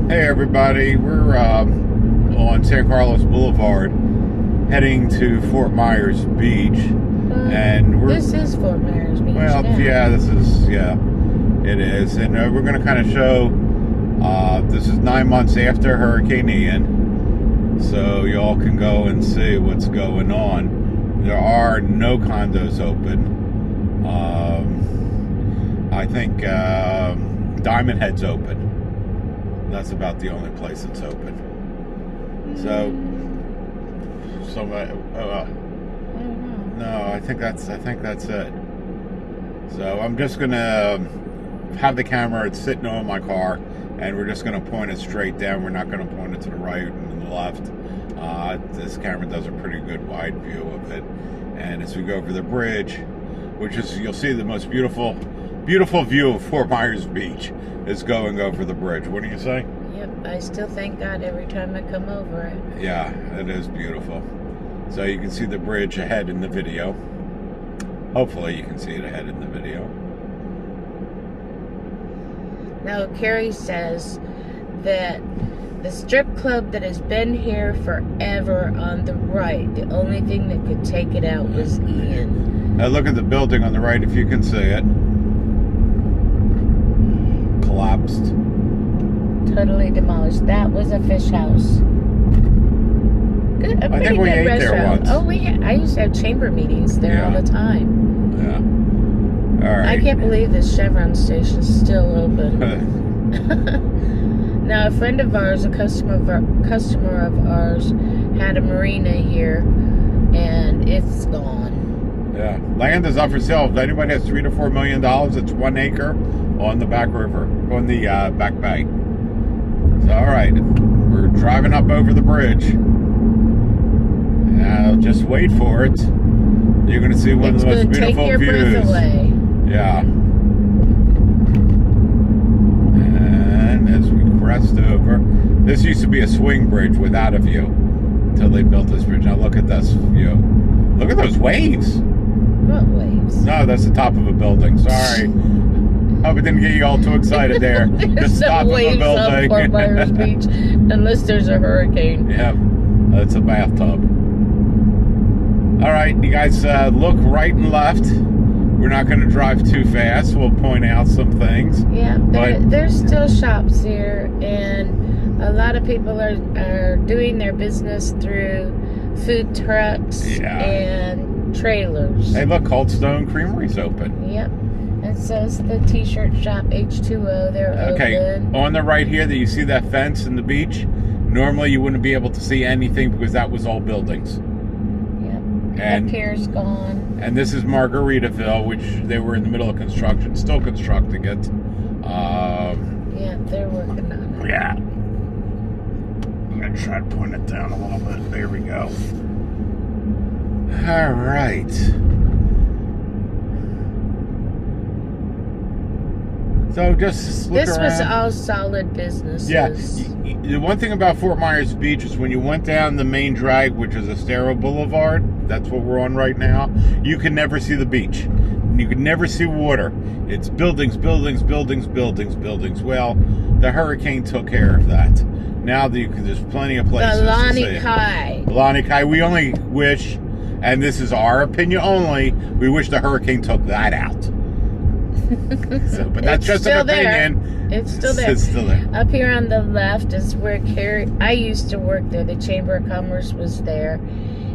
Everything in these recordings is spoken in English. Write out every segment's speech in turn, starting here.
Hey everybody, we're on San Carlos Boulevard heading to Fort Myers Beach, and this is Fort Myers Beach. Well, yeah, it is, and we're going to kind of show. This is 9 months after Hurricane Ian, so y'all can go and see what's going on. There are no condos open. I think Diamond Head's open. That's about the only place that's open. So, no, I think that's it. So I'm just gonna have the camera. It's sitting on my car, and we're just gonna point it straight down. We're not gonna point it to the right and the left. This camera does a pretty good wide view of it. And as we go over the bridge, which is, you'll see the most beautiful view of Fort Myers Beach is going over the bridge. What do you say? Yep, I still thank God every time I come over it. Yeah, it is beautiful. So you can see the bridge ahead in the video. Hopefully you can see it ahead in the video. Now, Carrie says that the strip club that has been here forever on the right, the only thing that could take it out was Ian. Now look at the building on the right if you can see it. Collapsed. Totally demolished. That was a fish house. Good, I think we ate there once. Oh, I used to have chamber meetings there all the time. Yeah. All right. I can't believe this Chevron station is still open. Now, a friend of ours, a customer of ours, had a marina here, and it's gone. Yeah. Land is up for sale. If anybody has $3 to $4 million, it's 1 acre on the back river, on the back bay. So, all right, we're driving up over the bridge. Now, just wait for it. You're going to see one of the most beautiful views. Take your breath away. Yeah. And as we crest over, this used to be a swing bridge without a view until they built this bridge. Now look at this view. Look at those waves. What waves? No, that's the top of a building. Sorry. Hope it didn't get you all too excited there. There's the top no waves of a building. on Fort Myers Beach unless there's a hurricane. Yeah, that's a bathtub. All right, you guys look right and left. We're not going to drive too fast. We'll point out some things. Yeah, there's still shops here, and a lot of people are doing their business through food trucks and trailers. Hey, look, Cold Stone Creamery's open. Yep. It says the t-shirt shop H2O, they're open. On the right here, that you see that fence in the beach, normally you wouldn't be able to see anything because that was all buildings. Yep. And the pier's gone. And this is Margaritaville, which they were in the middle of construction, still constructing it. Yeah, they're working on it. Yeah. I'm going to try to point it down a little bit. There we go. All right. So just look This around. was all solid businesses. Yeah. The one thing about Fort Myers Beach is when you went down the main drag, which is Estero Boulevard, that's what we're on right now, you can never see the beach. You can never see water. It's buildings, buildings, buildings, buildings, buildings. Well, the hurricane took care of that. Now there's plenty of places to see. Lani Kai. We only wish, and this is our opinion only, we wish the hurricane took that out. So, but that's just an opinion. It's still there. It's still there. Up here on the left is where Carrie. I used to work there. The Chamber of Commerce was there,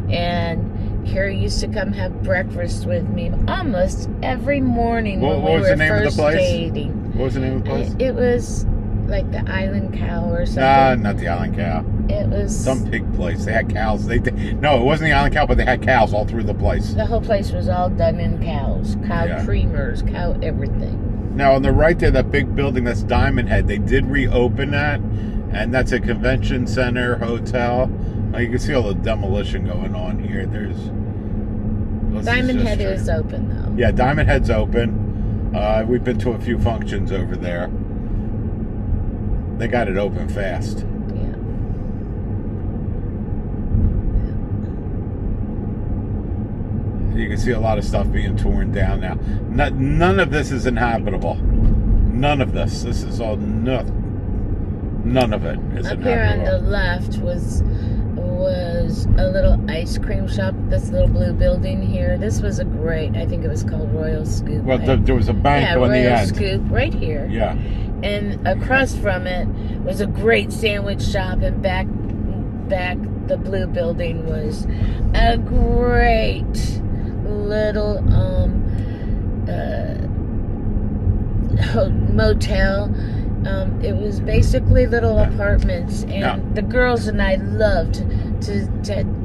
and Carrie used to come have breakfast with me almost every morning when we were first dating. What was the name of the place? It was like the Island Cow or something. Nah, not the Island Cow. It was some pig place. They had cows. No, it wasn't the Island Cow, but they had cows all through the place. The whole place was all done in cows. Cow creamers, cow everything. Now, on the right there, that big building, that's Diamond Head. They did reopen that, and that's a convention center, hotel. You can see all the demolition going on here. Diamond Head is open, though. Yeah, Diamond Head's open. We've been to a few functions over there. They got it open fast. You can see a lot of stuff being torn down now. None of this is inhabitable. None of this. This is all none None of it is Up here on the inhabitable. left was a little ice cream shop. This little blue building here. This was a great. I think it was called Royal Scoop. Well, there was a bank on Royal the end. Scoop right here. Yeah. And across from it was a great sandwich shop, and back the blue building was a great little motel. It was basically little apartments, and the girls and I loved to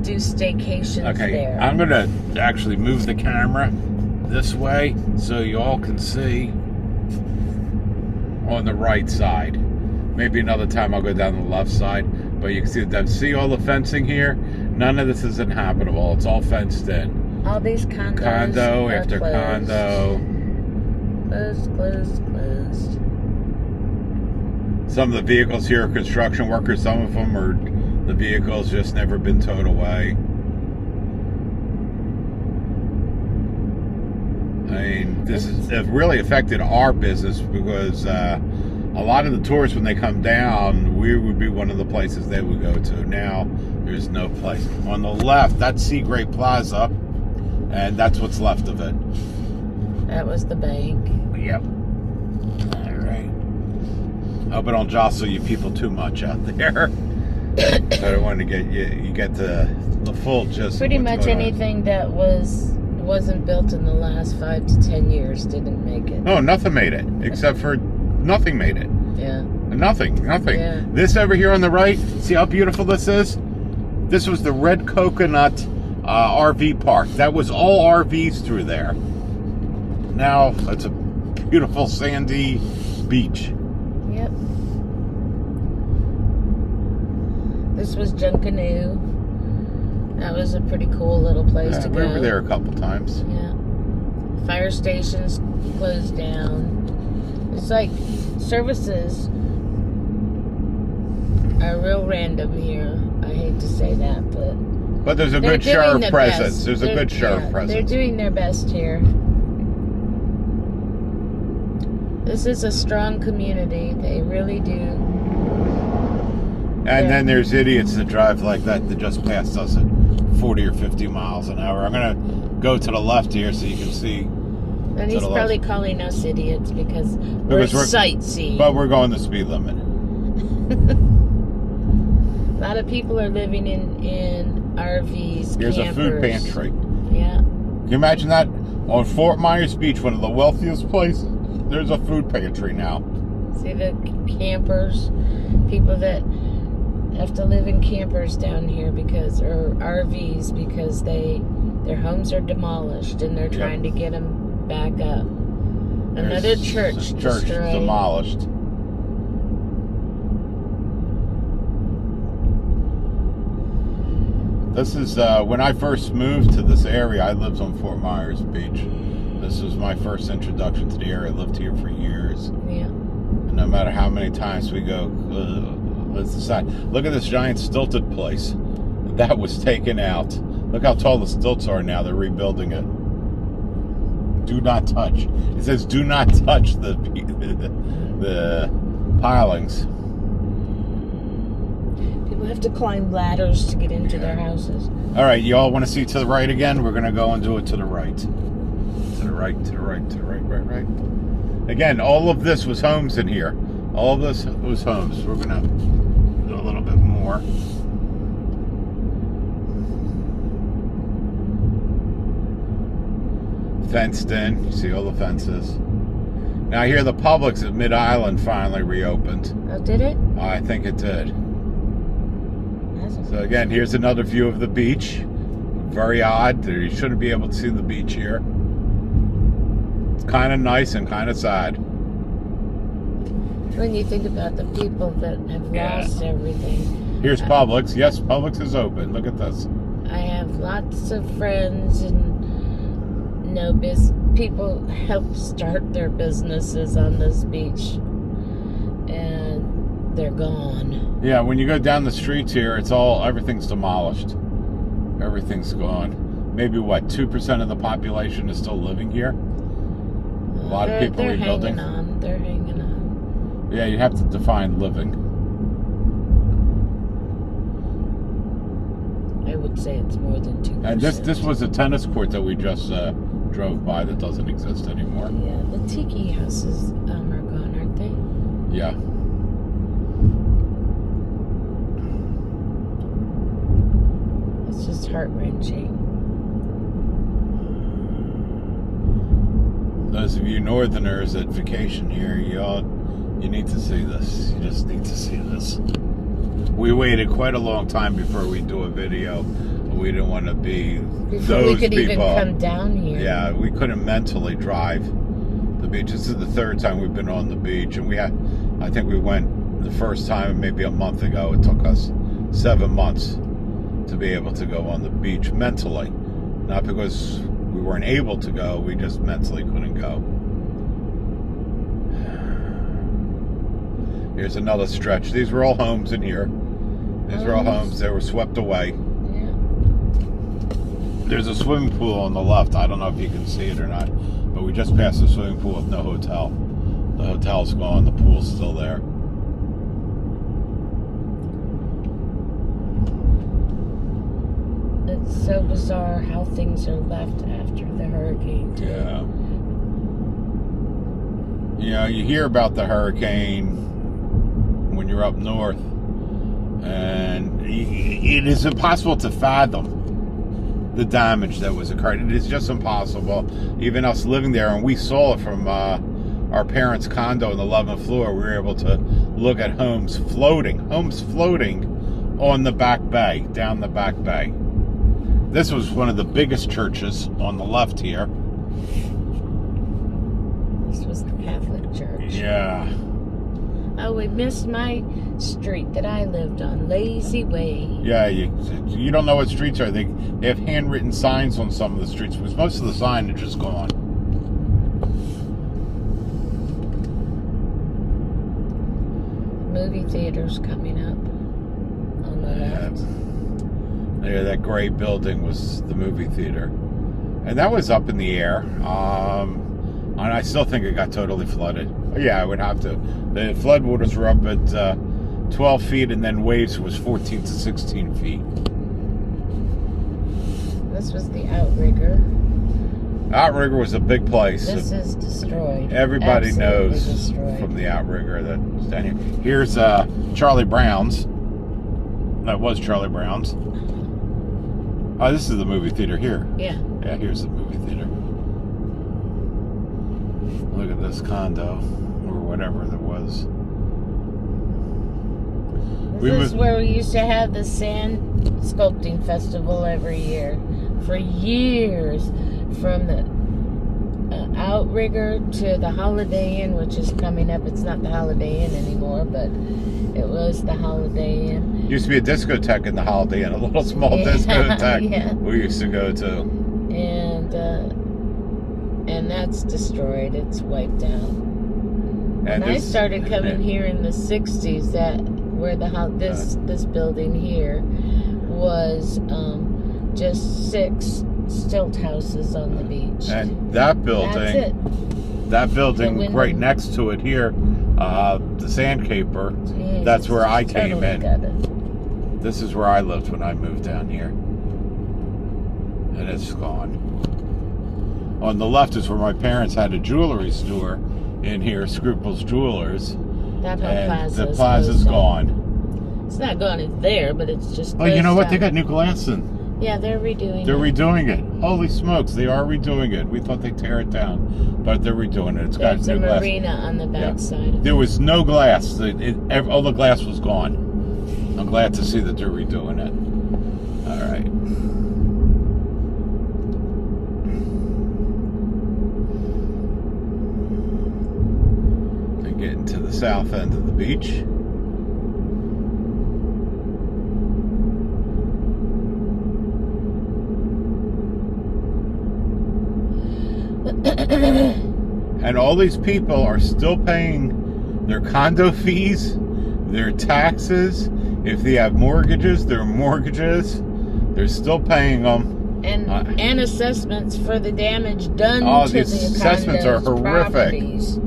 do staycations there. I'm gonna actually move the camera this way so you all can see on the right side. Maybe another time I'll go down the left side, but you can see all the fencing here. None of this is inhabitable. It's all fenced in. All these condos Condo are after closed. condo. Closed. Some of the vehicles here are construction workers. Some of them are the vehicles just never been towed away. I mean, this has really affected our business because a lot of the tourists, when they come down, we would be one of the places they would go to. Now, there's no place. On the left, that's Seagrape Plaza, and that's what's left of it. That was the bank. Yep. All right. Hope I don't jostle you people too much out there. I don't want to get you get the full gist. Pretty of what's much going on. anything that wasn't built in the last 5 to 10 years didn't make it. No, nothing made it, except for nothing made it. Yeah. Nothing. Yeah. This over here on the right, see how beautiful this is? This was the Red Coconut RV park. That was all RVs through there. Now it's a beautiful sandy beach. Yep. This was Junkanoo. That was a pretty cool little place to go. We were there a couple times. Yeah. Fire stations closed down. It's like services are real random here. I hate to say that, But there's a they're good doing sheriff their presence. best. There's a good sheriff presence. They're doing their best here. This is a strong community. They really do. And then there's idiots that drive like that just passed us at 40 or 50 miles an hour. I'm going to go to the left here so you can see. And he's probably calling us idiots because we're sightseeing. But we're going the speed limit. A lot of people are living in RVs, Here's campers. a food pantry. Yeah. Can you imagine that? On Fort Myers Beach, one of the wealthiest places, there's a food pantry now. See the campers, people that have to live in campers down here or RVs because their homes are demolished and they're trying to get them back up. Another church destroyed. Demolished. This is when I first moved to this area. I lived on Fort Myers Beach. This was my first introduction to the area. I lived here for years. Yeah. And no matter how many times we go, let's decide. Look at this giant stilted place. That was taken out. Look how tall the stilts are now. They're rebuilding it. Do not touch. It says do not touch the pilings. People have to climb ladders to get into their houses. All right, you all want to see to the right again? We're going to go and do it to the right. To the right, to the right, to the right, right. Again, all of this was homes in here. All of this was homes. We're going to do a little bit more. Fenced in. You see all the fences. Now here the Publix at Mid-Island finally reopened. Oh, did it? I think it did. So again, here's another view of the beach. Very odd. You shouldn't be able to see the beach here. It's kind of nice and kind of sad. When you think about the people that have lost everything. Here's Publix. Yes, Publix is open. Look at this. I have lots of friends and people help start their businesses on this beach. And they're gone. Yeah, when you go down the streets here, everything's demolished. Everything's gone. Maybe 2% of the population is still living here? A lot of people rebuilding. They're hanging on. Yeah, you have to define living. I'd say it's more than 2%. And this was a tennis court that we just drove by that doesn't exist anymore. Yeah, the tiki houses are gone, aren't they? Yeah. It's just heart-wrenching. Those of you Northerners that vacation here, you need to see this. You just need to see this. We waited quite a long time before we do a video. We didn't want to be Before those we could people. even come down here. Yeah, we couldn't mentally drive the beach. This is the third time we've been on the beach, and I think we went the first time maybe a month ago. It took us 7 months to be able to go on the beach mentally, not because we weren't able to go. We just mentally couldn't go. Here's another stretch. These were all homes in here. These were all homes. They were swept away. Yeah. There's a swimming pool on the left. I don't know if you can see it or not, but we just passed the swimming pool with no hotel. The hotel's gone. The pool's still there. It's so bizarre how things are left after the hurricane, too. Yeah. You know, you hear about the hurricane when you're up north, and it is impossible to fathom the damage that was occurred. It is just impossible. Even us living there, and we saw it from our parents' condo on the 11th floor, we were able to look at homes floating on the back bay, down the back bay. This was one of the biggest churches on the left here. This was the Catholic Church. Yeah. Oh, we missed my street that I lived on, Lazy Way. Yeah, you don't know what streets are. They have handwritten signs on some of the streets, because most of the signage is gone. Movie theater's coming up on the left. Yeah, that gray building was the movie theater. And that was up in the air. And I still think it got totally flooded. Yeah, I would have to. The floodwaters were up at 12 feet, and then waves was 14 to 16 feet. This was the Outrigger. Outrigger was a big place. This is destroyed. Everybody Absolutely knows destroyed. from the Outrigger that's down here. Here's Charlie Brown's. That was Charlie Brown's. Oh, this is the movie theater here. Yeah. Yeah, here's the movie theater. Look at this condo, or whatever there was. This is where we used to have the sand sculpting festival every year. For years. From the Outrigger to the Holiday Inn, which is coming up. It's not the Holiday Inn anymore, but it was the Holiday Inn. Used to be a discotheque in the Holiday Inn, a little small discotheque yeah. we used to go to. And that's destroyed. It's wiped out. And I started coming here in the 60s, that where this building here was just 6 stilt houses on the beach. And that building, that's it. That building right next to it here, the Sandcaper, Jeez, that's where I came totally in. gutted. This is where I lived when I moved down here. And it's gone. On the left is where my parents had a jewelry store in here, Scruples Jewelers. That whole And plaza the plaza's gone. It's not gone, it's there, but it's just. Oh, you know what? They got new glass in. Yeah, they're redoing They're it. redoing it. Holy smokes, they are redoing it. We thought they'd tear it down, but they're redoing it. It's got There's new a glass. marina on the back side. There was no glass. All the glass was gone. I'm glad to see that they're redoing it. All right. And getting to the south end of the beach. And all these people are still paying their condo fees, their taxes. If they have mortgages, their mortgages, they're still paying them. And assessments for the damage done Oh, to these the assessments are horrific. properties.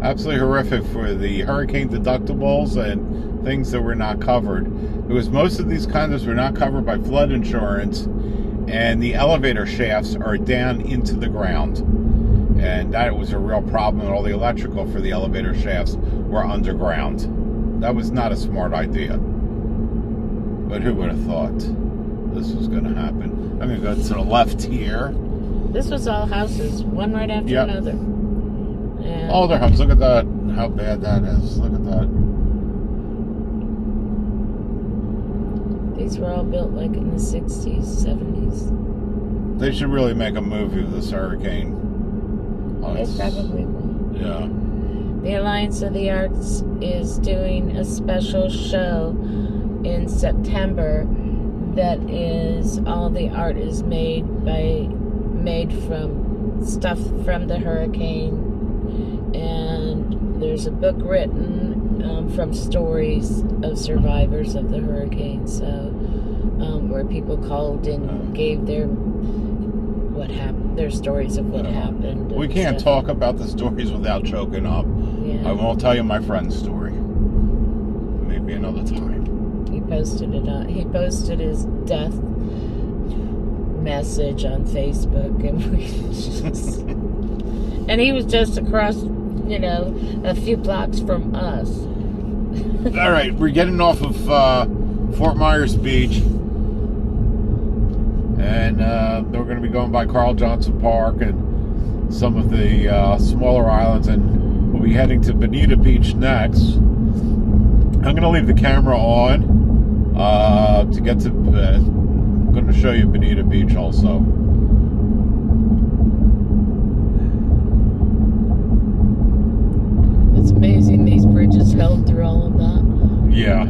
Absolutely horrific for the hurricane deductibles and things that were not covered. Because most of these condos were not covered by flood insurance, and the elevator shafts are down into the ground. And that was a real problem. All the electrical for the elevator shafts were underground. That was not a smart idea. But who would have thought this was going to happen? I'm going to go to the left here. This was all houses, one right after another. And all their homes. Look at that. How bad that is. Look at that. These were all built like in the 60s, 70s. They should really make a movie of this hurricane. They probably will. Yeah. The Alliance of the Arts is doing a special show in September that is all the art is made from stuff from the hurricane, and there's a book written from stories of survivors of the hurricane, so where people called and gave their stories of what happened. We can't talk about the stories without choking up. Yeah. I won't tell you my friend's story. Maybe another time. He posted his death message on Facebook, and he was just across, a few blocks from us. All right, we're getting off of Fort Myers Beach, and we're going to be going by Carl Johnson Park and some of the smaller islands, and we'll be heading to Bonita Beach next. I'm going to leave the camera on to get to. I'm going to show you Bonita Beach also. It's amazing these bridges held through all of that. Yeah.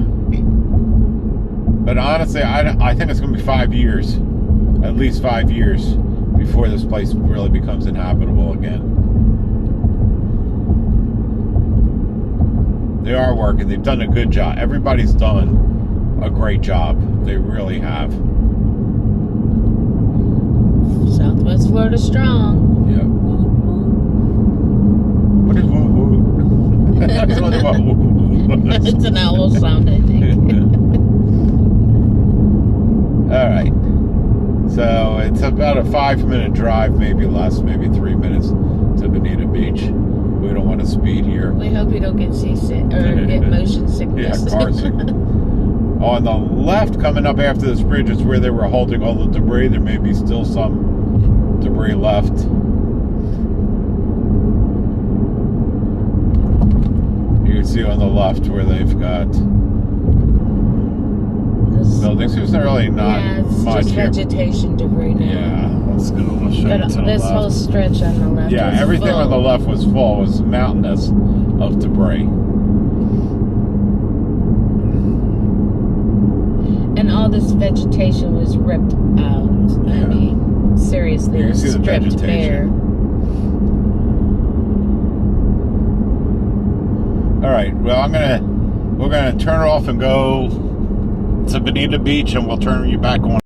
But honestly, I think it's going to be 5 years. At least 5 years before this place really becomes inhabitable again. They are working. They've done a good job. Everybody's done a great job. They really have. Southwest Florida strong. Yeah. What is woo woo? That's what woo woo. It's an owl sound, I think. All right. So it's about a 5-minute drive, maybe less, maybe 3 minutes to Bonita Beach. We don't want to speed here. We hope you don't get seasick or get motion sickness. Yeah, car sick. On the left, coming up after this bridge, is where they were holding all the debris. There may be still some debris left. You can see on the left where they've got buildings. There's really not it's much just here. vegetation debris now. Yeah, let's show you But to the this left. whole stretch on the left Yeah, was everything full. on the left was full. It was mountainous of debris. And all this vegetation was ripped out. Yeah. I mean, seriously, You it can was see the stripped bare. vegetation. All right. Well, we're gonna turn it off and go to Bonita Beach, and we'll turn you back on.